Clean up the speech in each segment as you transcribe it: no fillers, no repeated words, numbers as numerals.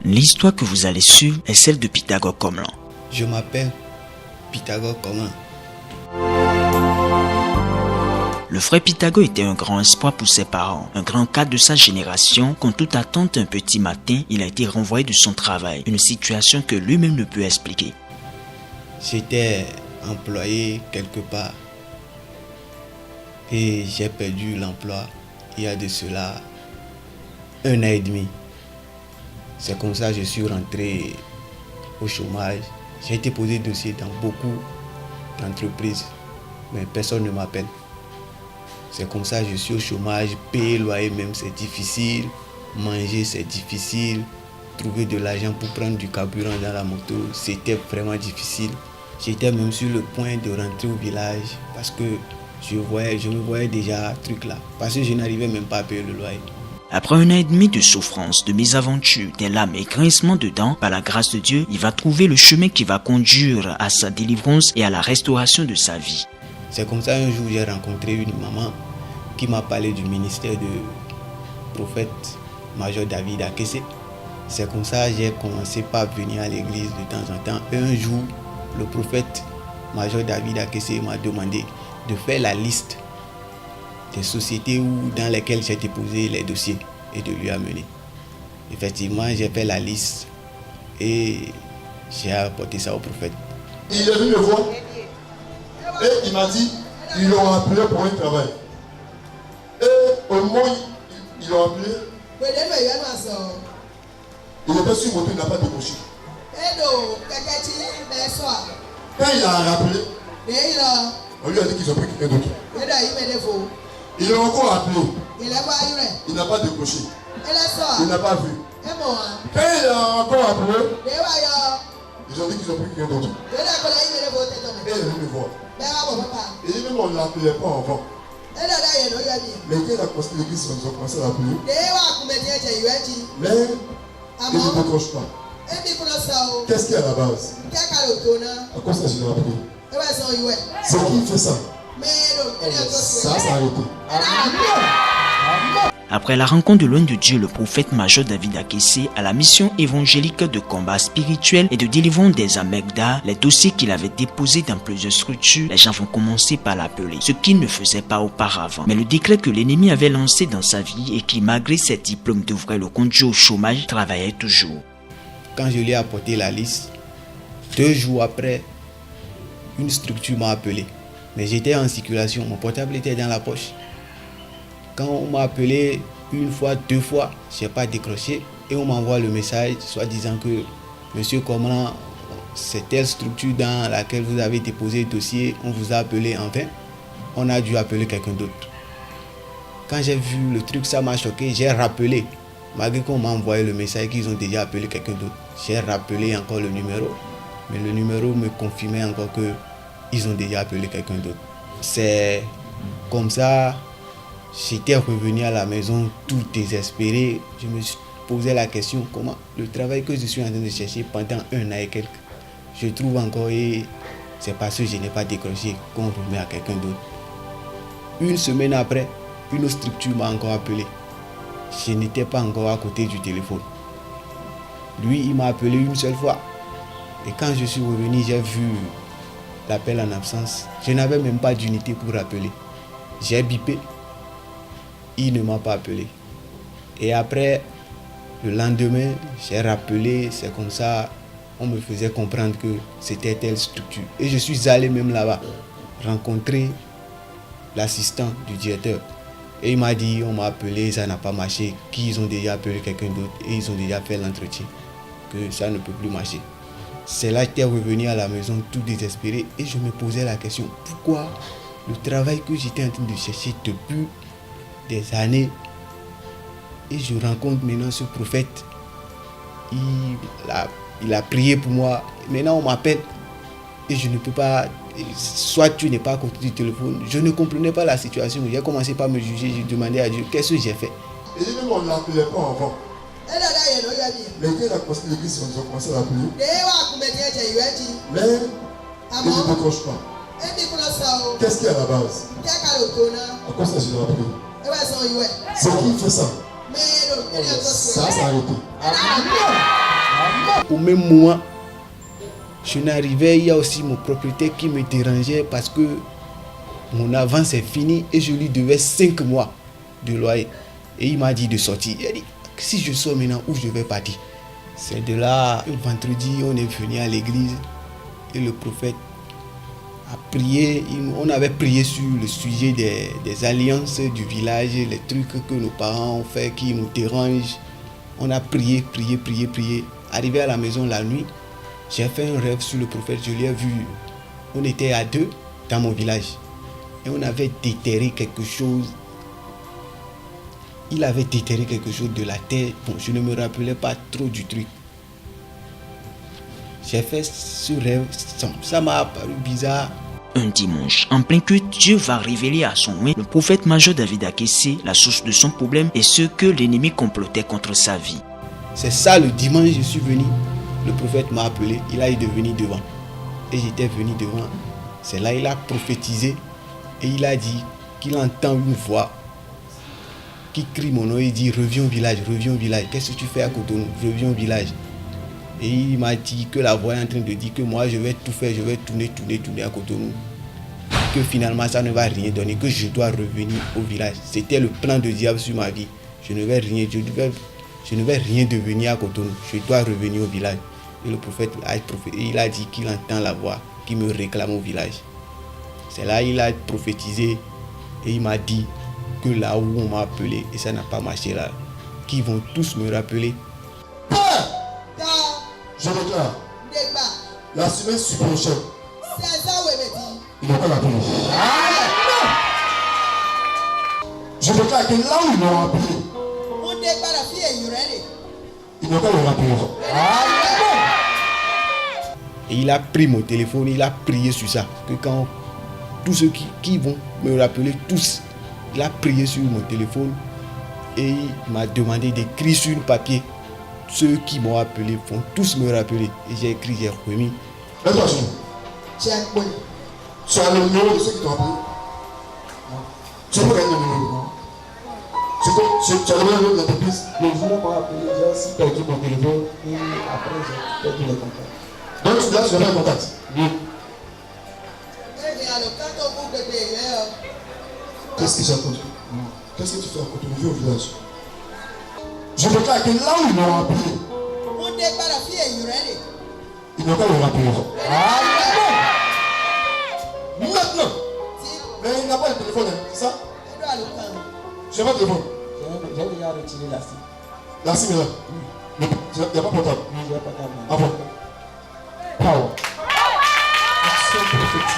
L'histoire que vous allez suivre est celle de Pythagore Komlan. Je m'appelle Pythagore Komlan. Le frère Pythagore était un grand espoir pour ses parents, un grand cadre de sa génération. Contre toute attente, un petit matin, il a été renvoyé de son travail, une situation que lui-même ne peut expliquer. J'étais employé quelque part et j'ai perdu l'emploi il y a de cela 1 an et demi. C'est comme ça que je suis rentré au chômage. J'ai été posé dossier dans beaucoup d'entreprises, mais personne ne m'appelle. C'est comme ça que je suis au chômage. Payer le loyer même c'est difficile, manger c'est difficile, trouver de l'argent pour prendre du carburant dans la moto, c'était vraiment difficile. J'étais même sur le point de rentrer au village parce que je me voyais déjà truc là, parce que je n'arrivais même pas à payer le loyer. Après 1 an et demi de souffrance, de mésaventures, des larmes et grincements de dents, par la grâce de Dieu, il va trouver le chemin qui va conduire à sa délivrance et à la restauration de sa vie. C'est comme ça un jour j'ai rencontré une maman qui m'a parlé du ministère de prophète Major David Akessé. C'est comme ça que j'ai commencé par venir à l'église de temps en temps. Et un jour, le prophète Major David Akessé m'a demandé de faire la liste des sociétés dans lesquelles j'ai déposé les dossiers et de lui amener. Effectivement, j'ai fait la liste et j'ai apporté ça au prophète. Il est venu me voir et il m'a dit ils l'ont appelé pour un travail. Et au moment où ils l'ont appelé, il était sur moto, il n'a pas décroché. Quand il a rappelé, on lui a dit qu'ils ont pris quelqu'un d'autre. Ils l'ont encore appelé. Il n'a pas décroché. Il n'a pas vu. Quand il a encore appelé, ils ont dit qu'ils ont pris quelqu'un d'autre. Et il est venu me voir. Et dit même on ne l'appelait pas avant. Mais quand il a construit l'église, ils ont commencé à l'appeler. Mais il ne décroche pas. Qu'est-ce qu'il y a à la base? À quoi ça je l'ai appelé? C'est qui fait ça? Ça s'est arrêté. Après la rencontre de l'homme de Dieu, le prophète Major David Akessé, à la mission évangélique de combat spirituel et de délivrance des âmes, les dossiers qu'il avait déposés dans plusieurs structures, les gens vont commencer par l'appeler, ce qu'il ne faisait pas auparavant. Mais le décret que l'ennemi avait lancé dans sa vie et qui, malgré ses diplômes, devrait le conduire au chômage, travaillait toujours. Quand je lui ai apporté la liste, 2 jours après, une structure m'a appelé. Mais j'étais en circulation, mon portable était dans la poche. Quand on m'a appelé 1 fois, 2 fois, je n'ai pas décroché et on m'envoie le message soit disant que Monsieur Komlan, c'est telle structure dans laquelle vous avez déposé le dossier, on vous a appelé en vain, on a dû appeler quelqu'un d'autre. Quand j'ai vu le truc, ça m'a choqué, j'ai rappelé, malgré qu'on m'a envoyé le message qu'ils ont déjà appelé quelqu'un d'autre. J'ai rappelé encore le numéro, mais le numéro me confirmait encore qu'ils ont déjà appelé quelqu'un d'autre. C'est comme ça. J'étais revenu à la maison tout désespéré. Je me suis posé la question, comment le travail que je suis en train de chercher pendant 1 an et quelques, je trouve encore et c'est parce que je n'ai pas décroché qu'on remet à quelqu'un d'autre. 1 semaine après, une autre structure m'a encore appelé. Je n'étais pas encore à côté du téléphone. Lui, il m'a appelé 1 seule fois. Et quand je suis revenu, j'ai vu l'appel en absence. Je n'avais même pas d'unité pour appeler. J'ai bipé. Il ne m'a pas appelé. Et après, le lendemain, j'ai rappelé, c'est comme ça, on me faisait comprendre que c'était telle structure. Et je suis allé même là-bas, rencontrer l'assistant du directeur. Et il m'a dit, on m'a appelé, ça n'a pas marché, qu'ils ont déjà appelé quelqu'un d'autre et ils ont déjà fait l'entretien, que ça ne peut plus marcher. C'est là que j'étais revenu à la maison tout désespéré et je me posais la question, pourquoi le travail que j'étais en train de chercher depuis des années et je rencontre maintenant ce prophète, il a prié pour moi, maintenant on m'appelle et je ne peux pas, soit tu n'es pas à côté du téléphone, je ne comprenais pas la situation, j'ai commencé par me juger, j'ai demandé à Dieu qu'est-ce que j'ai fait. Et même on ne l'appelait pas avant. Mais quand il a construit l'église, ils ont commencé à l'appeler. Mais il ne décroche pas. Qu'est-ce qu'il y a à la base? À quoi ça je l'ai appelé? C'est qui fait ça? Ça s'est arrêté. Au même moment, je n'arrivais, il y a aussi mon propriétaire qui me dérangeait parce que mon avance est finie et je lui devais 5 mois de loyer. Et il m'a dit de sortir. Il a dit, si je sors maintenant, où je vais partir? C'est de là, le vendredi, on est venu à l'église et le prophète a prié. On avait prié sur le sujet des alliances du village, les trucs que nos parents ont fait qui nous dérangent. On a prié. Arrivé à la maison la nuit, j'ai fait un rêve sur le prophète. Je l'ai vu. On était à 2 dans mon village et on avait déterré quelque chose. Il avait déterré quelque chose de la terre. Bon, je ne me rappelais pas trop du truc. J'ai fait ce rêve. Ça m'a paru bizarre. Un dimanche, en plein culte, Dieu va révéler à son main le prophète major David Akessé la source de son problème et ce que l'ennemi complotait contre sa vie. C'est ça, le dimanche, je suis venu. Le prophète m'a appelé. Il a dû venir devant. Et j'étais venu devant. C'est là qu'il a prophétisé. Et il a dit qu'il entend une voix qui crie mon nom et dit reviens au village, qu'est-ce que tu fais à Cotonou, reviens au village. Et il m'a dit que la voix est en train de dire que moi je vais tout faire, je vais tourner à Cotonou, que finalement ça ne va rien donner, que je dois revenir au village. C'était le plan de diable sur ma vie. Je ne vais rien devenir à Cotonou, je dois revenir au village. Et le prophète il a dit qu'il entend la voix qui me réclame au village. C'est là qu'il a prophétisé et il m'a dit que là où on m'a appelé et ça n'a pas marché là, qu'ils vont tous me rappeler. Je déclare, la semaine prochaine, il n'a pas la police. Je déclare que là où ils m'ont appelé, il n'a pas le rappeler. Et il a pris mon téléphone, il a prié sur ça. Que quand tous ceux qui vont me rappeler, tous, il a prié sur mon téléphone et il m'a demandé d'écrire sur le papier. Ceux qui m'ont appelé vont tous me rappeler. Et j'ai écrit, j'ai remis. Laisse-moi sur. Tu as le numéro de ceux qui t'ont appelé? Tu peux gagner le numéro. Tu as le numéro de l'entreprise? Le jour où on m'a appelé, j'ai aussi perdu mon téléphone et après j'ai perdu les contacts. Donc là, tu avais un contact? Oui. Qu'est-ce que j'ai à Cotonou? Qu'est-ce que tu fais à Cotonou? Viens au village. Je déclare que là où ils m'ont appelé, ils n'ont pas le rappeler. Maintenant. Mais il n'a pas le téléphone, c'est ça? J'ai pas de téléphone. J'ai déjà retiré la SIM. La SIM est là. Il n'y a pas portable. Oui, j'ai pas portable. Ah bon? Power. Action prophétique.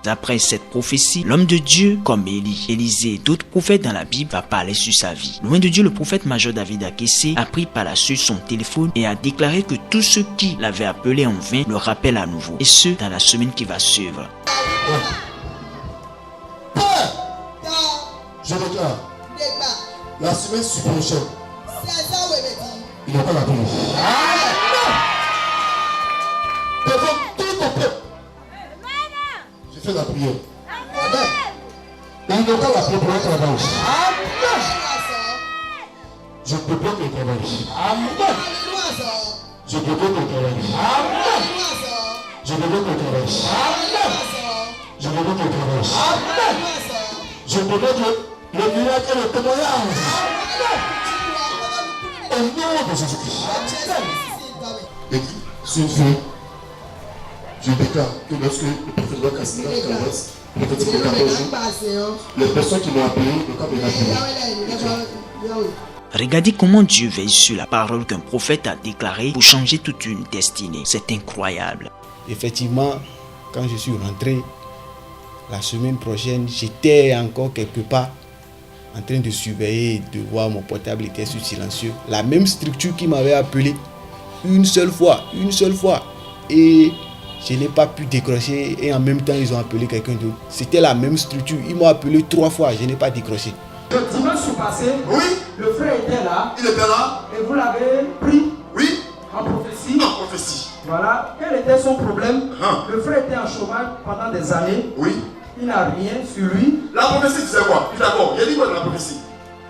D'après cette prophétie, l'homme de Dieu, comme Élie, Élisée et d'autres prophètes dans la Bible, va parler sur sa vie. Loin de Dieu, le prophète major David Akessé a pris par la suite son téléphone et a déclaré que tous ceux qui l'avaient appelé en vain le rappellent à nouveau. Et ce, dans la semaine qui va suivre. Je déclare, la semaine prochaine, il n'a pas la police. Devant tout ton peuple, je fais la prière. Amen. Et il n'a pas la prière pour un travail. Amen. Je peux pas te travailler. Amen. Je peux pas te travailler. Amen. Je peux pas te travailler. Amen. Je peux pas te travailler. Amen. Je peux pas te le miracle et le témoignage. Au nom de Jésus-Christ. Et sur feu, je déclare que lorsque le prophète doit casser la carosse, prophétique de 14 jours, les personnes qui m'ont appelé, le cas de la Regardez comment Dieu veille sur la parole qu'un prophète a déclarée pour changer toute une destinée. C'est incroyable. Effectivement, quand je suis rentré, la semaine prochaine, j'étais encore quelque part en train de surveiller, de voir mon portable était sur silencieux. La même structure qui m'avait appelé une seule fois. Et je n'ai pas pu décrocher et en même temps, ils ont appelé quelqu'un d'autre. C'était la même structure. Ils m'ont appelé 3 fois, je n'ai pas décroché. Le dimanche passé, oui, le frère était là. Il était là. Et vous l'avez pris. Oui. En prophétie. En prophétie. Voilà. Quel était son problème? Le frère était en chômage pendant des années. Oui. Il n'a rien sur lui. La prophétie disait quoi? D'accord. Il a dit quoi dans la prophétie?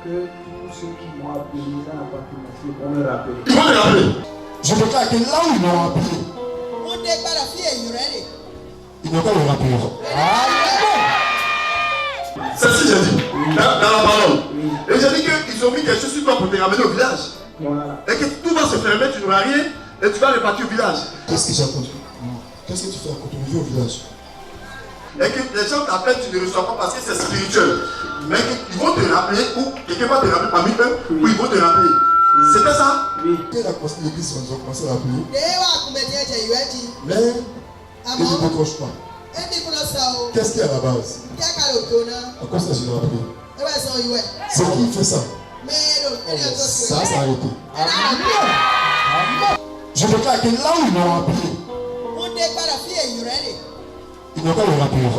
que tous ceux qui m'ont appelé, ça n'a pas pu marcher pour me rappeler. Ils vont te rappeler. Je déclare que là où ils m'ont appelé, ils n'ont pas le rappeler. C'est ce que j'ai dit dans la parole. Et j'ai dit qu'ils ont mis quelque chose sur toi pour te ramener au village. Voilà. Et que tout va se fermer, tu n'auras rien et tu vas repartir au village. Qu'est-ce que j'ai à côté? Qu'est-ce que tu fais à côté au village? Et que les gens t'appellent, tu ne reçois pas parce que c'est spirituel. Mais qu'ils vont te rappeler, ou quelqu'un va te rappeler parmi eux, ou ils vont te rappeler. C'était ça? Oui. Quelle a commencé l'église, ils ont commencé à rappeler. Mais ils ne décrochent pas. Qu'est-ce qu'il y a à la base? À quoi ça, je l'ai rappelé? C'est qui fait ça? Ça a arrêté. Je déclare que là où ils m'ont appelé, ils n'ont pas le rappeler.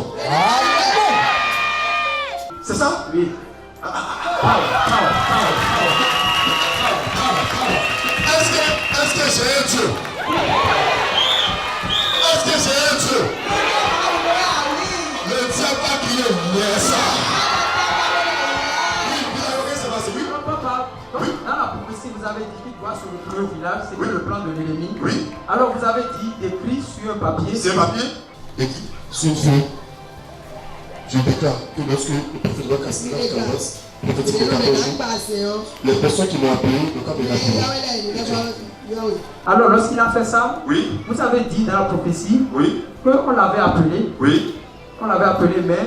C'est ça? Oui. Est-ce que j'ai un Dieu? Est-ce que j'ai un Dieu? Le diable a crié, yes. Papa, donc, dans la prophétie, vous avez dit qu'il doit se retrouver au village, c'était le plan de l'ennemi. Oui. Alors vous avez dit écrit sur un papier. C'est un papier écrit sur une feuille. Je déclare que lorsque le prophète doit casser la carrosse, prophétique au 14 jours, les personnes qui m'ont appelé, le cas de la vie. Alors lorsqu'il a fait ça, oui. Vous avez dit dans la prophétie, oui, qu'on l'avait appelé. Oui. On l'avait appelé, mais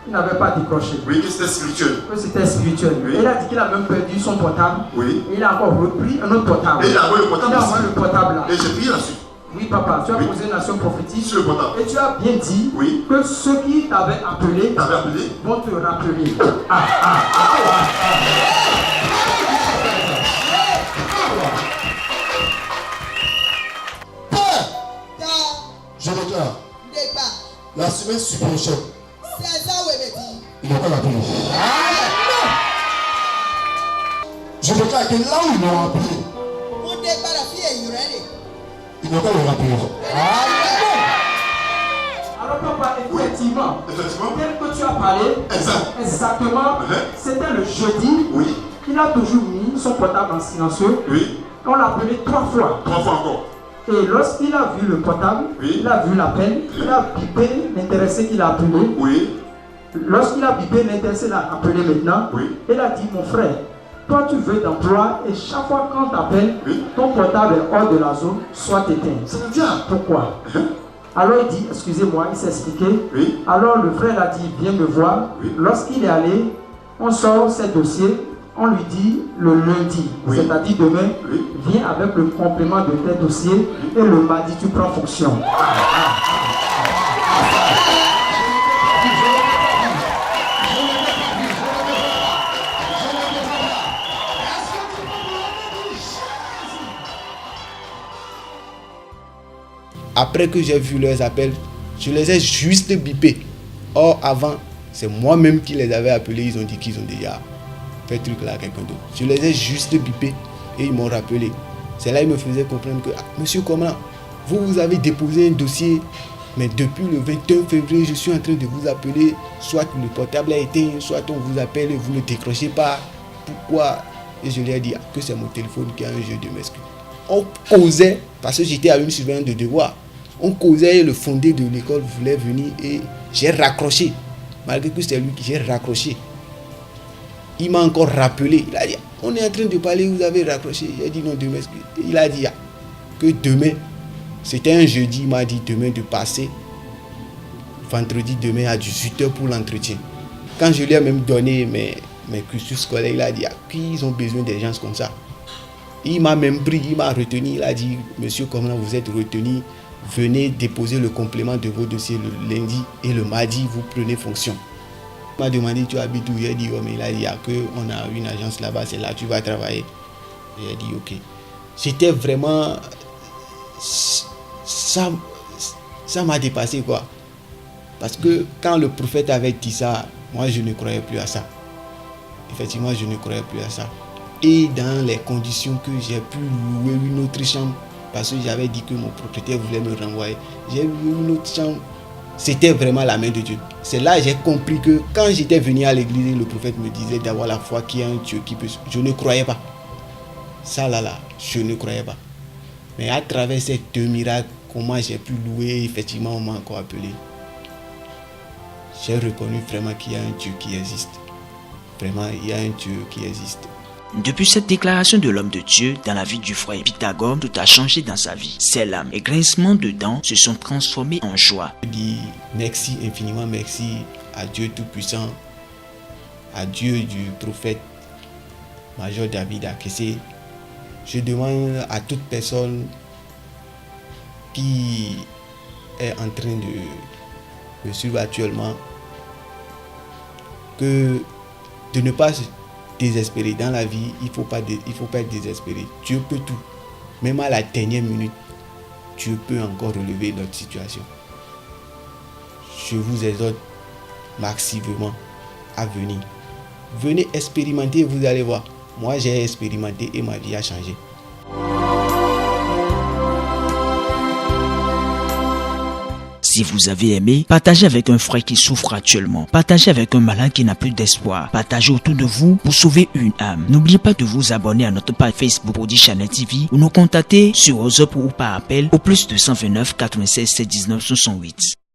il n'avait pas décroché. Oui, que c'était spirituel. Que c'était spirituel. Oui. Et il a dit qu'il a même perdu son portable. Oui. Et il a encore repris un autre portable. Et il a envoyé le portable. Il a envoyé le portable là. Et j'ai prié là-dessus. Oui, papa, tu as posé une action prophétique. Sur le portable. Et tu as bien dit que ceux qui t'avaient appelé, vont te rappeler. Je déclare. La semaine prochaine, ils n'ont pas appelé. Je déclare que là où ils m'ont appelé, ils n'ont pas le rappeler. Alors papa, effectivement, tel que tu as parlé, exactement, c'était le jeudi. Oui. Il a toujours mis son portable en silencieux. Oui. On l'a appelé 3 fois. 3 fois encore. Et lorsqu'il a vu le portable, il a vu l'appel, il a bipé l'intéressé qu'il a appelé. Oui. Lorsqu'il a bipé l'intéressé qu'il a appelé maintenant, il a dit, mon frère, toi tu veux d'emploi et chaque fois qu'on t'appelle, ton portable est hors de la zone, soit éteint. Ça veut dire pourquoi? Alors il dit, excusez-moi, il s'est expliqué. Alors le frère a dit, viens me voir. Lorsqu'il est allé, on sort ses dossiers. On lui dit le lundi, c'est-à-dire demain, viens avec le complément de tes dossiers et le mardi tu prends fonction. Après que j'ai vu leurs appels, je les ai juste bipés. Or avant, c'est moi-même qui les avais appelés, ils ont dit qu'ils ont déjà fait truc là à quelqu'un d'autre. Je les ai juste bipés et ils m'ont rappelé. C'est là qu'ils me faisaient comprendre que, monsieur Komla, vous avez déposé un dossier, mais depuis le 21 février, je suis en train de vous appeler, soit le portable a éteint, soit on vous appelle et vous ne décrochez pas. Pourquoi? Et je lui ai dit que c'est mon téléphone qui a un jeu de m'excuse. On causait, parce que j'étais à une surveillance de devoir, on causait et le fondé de l'école voulait venir et j'ai raccroché. Malgré que c'est lui qui j'ai raccroché. Il m'a encore rappelé. Il a dit, on est en train de parler, vous avez raccroché. J'ai dit non, demain. Il a dit que demain, c'était un jeudi, il m'a dit demain de passer. Vendredi demain à 18h pour l'entretien. Quand je lui ai même donné mes cursus scolaires, il a dit qu'ils ont besoin des gens comme ça. Il m'a même pris, il m'a retenu. Il a dit, monsieur, comment vous êtes retenu? Venez déposer le complément de vos dossiers le lundi et le mardi, vous prenez fonction. Il m'a demandé, tu habites où? J'ai dit, oh, mais il a dit, on a une agence là-bas, c'est là, tu vas travailler. J'ai dit, ok. C'était vraiment... Ça m'a dépassé, quoi. Parce que quand le prophète avait dit ça, moi, je ne croyais plus à ça. Effectivement, je ne croyais plus à ça. Et dans les conditions que j'ai pu louer une autre chambre, parce que j'avais dit que mon propriétaire voulait me renvoyer, j'ai loué une autre chambre c'était vraiment la main de Dieu. C'est là que j'ai compris que quand j'étais venu à l'église, le prophète me disait d'avoir la foi qu'il y a un Dieu qui peut... Je ne croyais pas. Ça là, je ne croyais pas. Mais à travers ces 2 miracles, comment j'ai pu louer, effectivement, on m'a encore appelé. J'ai reconnu vraiment qu'il y a un Dieu qui existe. Vraiment, il y a un Dieu qui existe. Depuis cette déclaration de l'homme de Dieu dans la vie du frère Pythagore, tout a changé dans sa vie. Ses larmes et grincements de dents se sont transformés en joie. Je dis merci, infiniment merci à Dieu Tout-Puissant, à Dieu du prophète Major David Akessé. Je demande à toute personne qui est en train de me suivre actuellement de ne pas se désespérer. Dans la vie, il ne faut pas être désespéré. Dieu peut tout. Même à la dernière minute, Dieu peut encore relever notre situation. Je vous exhorte massivement à venir. Venez expérimenter, vous allez voir. Moi, j'ai expérimenté et ma vie a changé. Si vous avez aimé, partagez avec un frère qui souffre actuellement. Partagez avec un malade qui n'a plus d'espoir. Partagez autour de vous pour sauver une âme. N'oubliez pas de vous abonner à notre page Facebook Prodi Channel TV ou nous contacter sur WhatsApp ou par appel au +229 96 719 68.